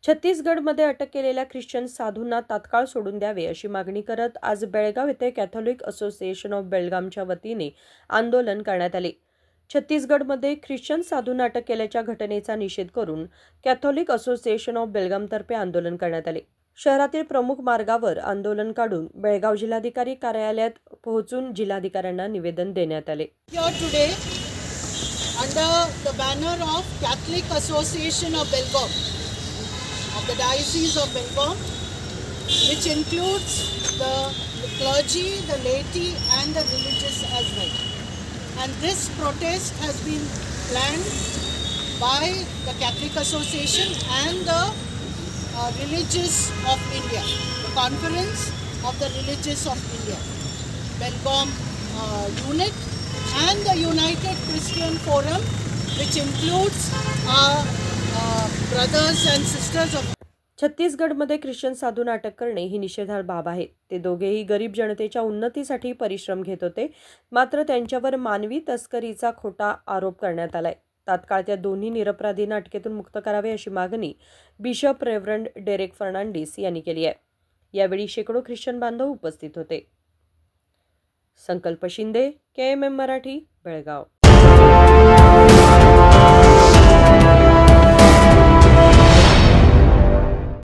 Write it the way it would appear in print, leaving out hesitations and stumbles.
छत्तीसगडमध्ये अटक केलेल्या ख्रिश्चन साधूंना तात्काळ सोडून द्यावे अशी मागणी करत आज बेळगाव येथे कॅथोलिक असोसिएशन ऑफ बेलगामच्या वतीने आंदोलन करण्यात आले। छत्तीसगडमध्ये ख्रिश्चन साधूंना अटक केल्याच्या घटनेचा निषेध करून कॅथोलिक असोसिएशन ऑफ बेलगामतर्फे आंदोलन करण्यात आले। शहरातील प्रमुख मार्गावर आंदोलन काढून बेळगाव जिल्हाधिकारी कार्यालयात पोहोचून जिल्हाधिकाऱ्यांना निवेदन देण्यात आले। Under the banner of Catholic Association of Belgaum, of the Diocese of Belgaum, which includes the clergy, the laity and the religious as well. And this protest has been planned by the Catholic Association and the Religious of India, the Conference of the Religious of India, Belgaum unit and the United Christian Forum, which includes our brothers and sisters of छत्तीसगडमध्ये Christian साधूंना अटक करणे ही निषेधार्ह बाब आहे। ते दोघेही गरीब जनतेच्या उन्नतीसाठी परिश्रम घेत होते, मात्र त्यांच्यावर मानवी तस्करीचा खोटा आरोप करण्यात आलाय। तात्काळ त्या दोन्ही निरपराधींना अटकेतून मुक्त करावे अशी मागणी बिशप रेव्हरंड डेरेक फर्नांडिस यांनी केली आहे। यावेळी शेकडो ख्रिश्चन बांधव उपस्थित होते। संकल्प शिंदे, KMM मराठी, बेळगाव।